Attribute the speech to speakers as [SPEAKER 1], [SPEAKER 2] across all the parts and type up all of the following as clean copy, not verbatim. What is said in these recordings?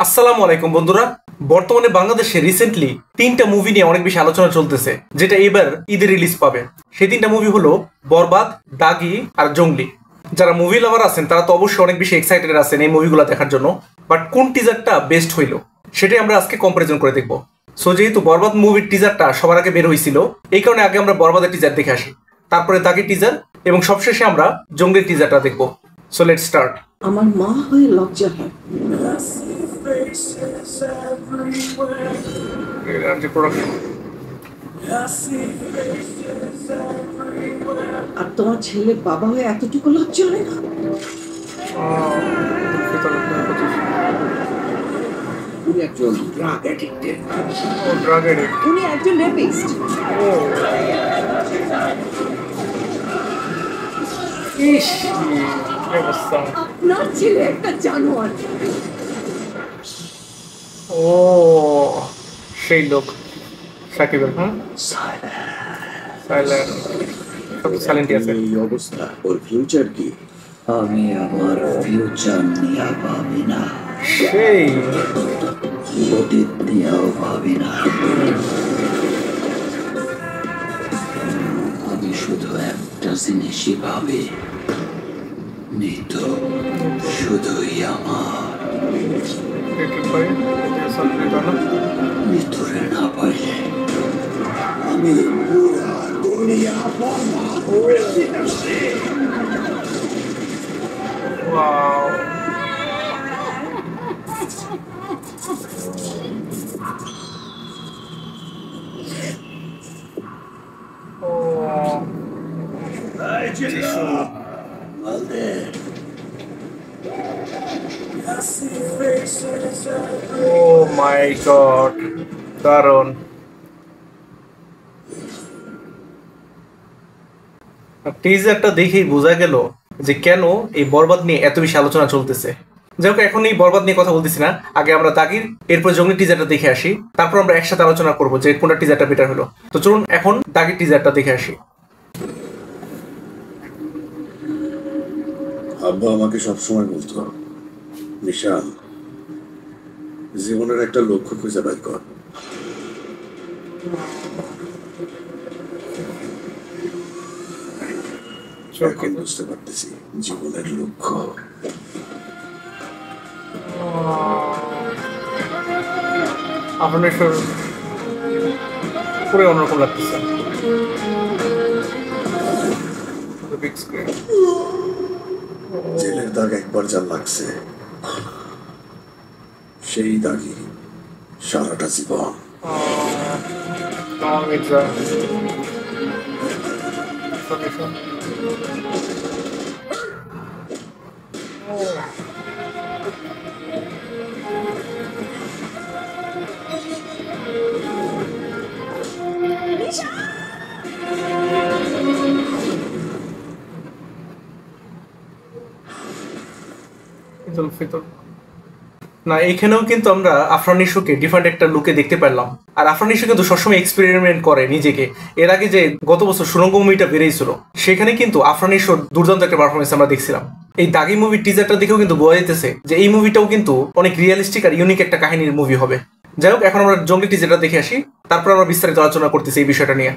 [SPEAKER 1] আসসালামু আলাইকুম বন্ধুরা। বর্তমানে বাংলাদেশে রিসেন্টলি তিনটা মুভি নিয়ে অনেক বেশি আলোচনা চলতেছে, যেটা এবার ঈদে রিলিজ পাবে। সেই তিনটা মুভি হলো বরবাদ, দাগি আর জঙ্গলি। যারা মুভি লাভার আছেন তারা তো অবশ্যই অনেক বেশি এক্সাইটেড আছেন এই মুভিগুলো দেখার জন্য। বাট কোন টিজারটা বেস্ট হইলো সেটাই আমরা আজকে কম্পারিজন করে দেখবো। সো যেহেতু বরবাদ মুভির টিজারটা সবার আগে বের হয়েছিল, এই কারণে আগে আমরা বরবাদের টিজার দেখে আসি, তারপরে দাগি টিজার এবং সবশেষে আমরা জঙ্গলির টিজারটা দেখবো। So let's start.
[SPEAKER 2] আমার মা হয়ে লজ্জা হয়। আর তোমার ছেলে বাবা হয়ে এতটুকু লজ্জা হয় না? উনি একজন ড্রাগ অ্যাডিক্টেড। উনি একজন রেপিস্ট। আপনার ছেলে একটা জানোয়ার।
[SPEAKER 1] ও সেই লোক সাকিবের।
[SPEAKER 2] এই অবস্থা, ওর ফিউচার কি? আমি আমার ফিউচার নিয়ে ভাবি না,
[SPEAKER 1] সেই
[SPEAKER 2] অতীত নিয়েও ভাবি না। আমি শুধু একটা জিনিসই ভাবি, মৃত শুধুই আমার। মৃত্যুরে না পাইলে আমি পুরা দুনিয়া বরবাদ করে দিতেছি।
[SPEAKER 1] ওয়াও, ও মাই গড, দারুণ। টিজারটা দেখেই বোঝা গেল যে কেন এই বরবাদ নিয়ে এত বেশি আলোচনা চলতেছে। যাই হোক, এখন এই বরবাদ নিয়ে কথা বলতেছি না, আগে আমরা দাগির এরপর জঙ্গলি টিজারটা দেখে আসি, তারপর আমরা একসাথে আলোচনা করবো যে কোনটা টিজারটা বেটার হলো। তো চলুন এখন দাগির টিজারটা দেখে আসি।
[SPEAKER 3] আব্বা আমাকে সবসময় বলতো, নিশান, জীবনের একটা লক্ষ্য খুঁজে বের কর। এখন বুঝতে পারতেছি জীবনের লক্ষ্য
[SPEAKER 1] আপনার পুরো অন্যরকম লাগতেছে।
[SPEAKER 3] জেলের দাগ একবার যা লাগছে, সেই দাগই সারাটা জীবন।
[SPEAKER 1] না, এখানেও কিন্তু আমরা আফরান নিশোকে ডিফারেন্ট একটা লুকে দেখতে পারলাম। আর আফরান নিশো কিন্তু সবসময় এক্সপেরিমেন্ট করে নিজেকে। এর আগে যে গত বছর সুরঙ্গ মুভিটা বেরিয়েছিল, সেখানে কিন্তু আফরান নিশোর দুর্দান্ত একটা পারফরমেন্স আমরা দেখছিলাম। এই দাগি মুভির টিজারটা দেখেও কিন্তু বোঝা যেতেছে যে এই মুভিটাও কিন্তু অনেক রিয়েলিস্টিক আর ইউনিক একটা কাহিনীর মুভি হবে। যাই হোক, এখন আমরা জঙ্গলি টিজারটা দেখে আসি, তারপর আমরা বিস্তারিত আলোচনা করতেছি এই বিষয়টা নিয়ে।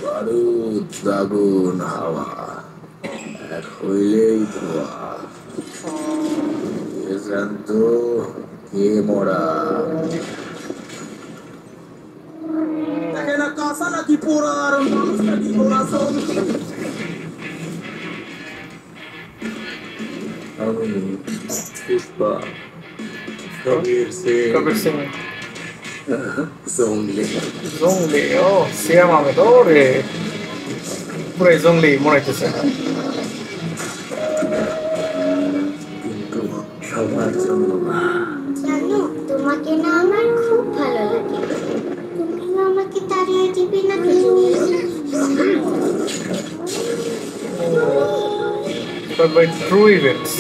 [SPEAKER 3] বারুদ, আগুন, হাওয়া এক হইলেই ধোয়া। কে জ্যান্ত, কে মরা। আমি পুষ্পা, কবির সিং, জঙ্গলি।
[SPEAKER 1] জঙ্গলি, ও সিয়াম আহমেদ, ওরে পুরাই জঙ্গলি মনে হইতেছে।
[SPEAKER 3] কিন্তু সবার জন্য না।
[SPEAKER 4] জানো, তোমাকে না আমার খুব ভালো লাগে। তুমি আমাকে তাড়িয়ে দিবে না তো?
[SPEAKER 1] But by true events.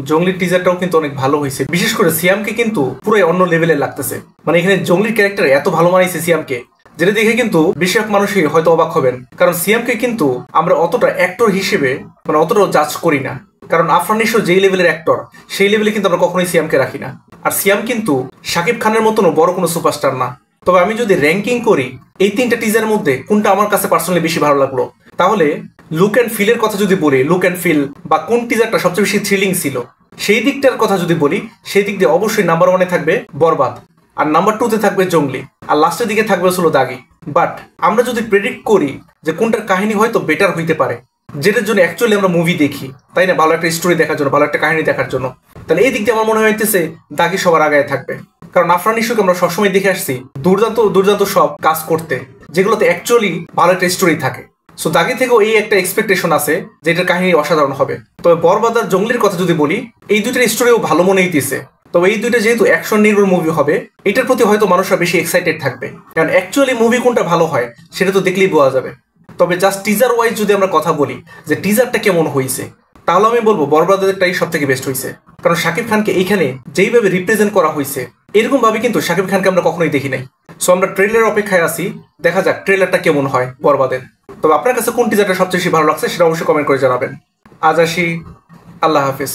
[SPEAKER 1] জঙ্গলির টিজারটাও কিন্তু অনেক ভালো হয়েছে, বিশেষ করে সিয়ামকে কিন্তু পুরো অন্য লেভেলের লাগতেছে। মানে এখানে জঙ্গলির ক্যারেক্টার এত ভালো মানাইছে সিয়ামকে, যেটা দেখে কিন্তু বেশিরভাগ মানুষই হয়তো অবাক হবেন। কারণ সিয়ামকে কিন্তু আমরা অতটা অ্যাক্টর হিসেবে মানে অতটাও জাজ করি না, কারণ আফরান নিশো যেই লেভেলের অ্যাক্টর সেই লেভেলে কিন্তু আমরা কখনোই সিয়ামকে রাখি না। আর সিয়াম কিন্তু শাকিব খানের মতনও বড় কোনো সুপারস্টার না। তবে আমি যদি র্যাঙ্কিং করি এই তিনটা টিজারের মধ্যে কোনটা আমার কাছে পার্সোনালি বেশি ভালো লাগলো, তাহলে লুক অ্যান্ড ফিলের কথা যদি বলি, লুক অ্যান্ড ফিল বা কোন টিজারটা সবচেয়ে বেশি থ্রিলিং ছিল সেই দিকটার কথা যদি বলি, সেই দিক দিয়ে অবশ্যই নাম্বার 1-এ থাকবে বরবাদ, আর নাম্বার 2-তে থাকবে জঙ্গলি, আর লাস্টের দিকে থাকবে হলো দাগি। বাট আমরা যদি প্রেডিক্ট করি যে কোনটার কাহিনী হয়তো বেটার হইতে পারে, যেটার জন্য অ্যাকচুয়ালি আমরা মুভি দেখি, তাই না, ভালো একটা স্টোরি দেখার জন্য, ভালো একটা কাহিনী দেখার জন্য, তাহলে এই দিক দিয়ে আমার মনে হইতেছে দাগি সবার আগায় থাকবে। কারণ আফরান নিশোকে আমরা সবসময় দেখে আসছি দুর্দান্ত দুর্দান্ত সব কাজ করতে, যেগুলোতে অ্যাকচুয়ালি ভালো একটা স্টোরি থাকে। সো দাগি থেকেও এই একটা এক্সপেকটেশন আছে যে এটার কাহিনী অসাধারণ হবে। তবে বরবাদ আর জঙ্গলির কথা যদি বলি, এই দুইটার স্টোরিও ভালো মনে হইতেছে। তবে এই দুইটা যেহেতু অ্যাকশন নির্ভর মুভি হবে, এটার প্রতি হয়তো মানুষরা বেশি এক্সাইটেড থাকবে, কারণ অ্যাকচুয়ালি মুভি কোনটা ভালো হয় সেটা তো দেখলেই বোঝা যাবে। তবে জাস্ট টিজার ওয়াইজ যদি আমরা কথা বলি যে টিজারটা কেমন হয়েছে, তাহলে আমি বলবো বরবাদেরটাই সব থেকে বেস্ট হয়েছে। কারণ শাকিব খানকে এইখানে যেইভাবে রিপ্রেজেন্ট করা হয়েছে, এরকম ভাবে কিন্তু শাকিব খানকে আমরা কখনোই দেখি নাই। সো আমরা ট্রেলারের অপেক্ষায় আছি, দেখা যাক ট্রেলারটা কেমন হয় বরবাদের। তবে আপনার কাছে কোন টিজারটা সবচেয়ে বেশি ভালো লাগছে সেটা অবশ্যই কমেন্ট করে জানাবেন। আজ আসি, আল্লাহ হাফিজ।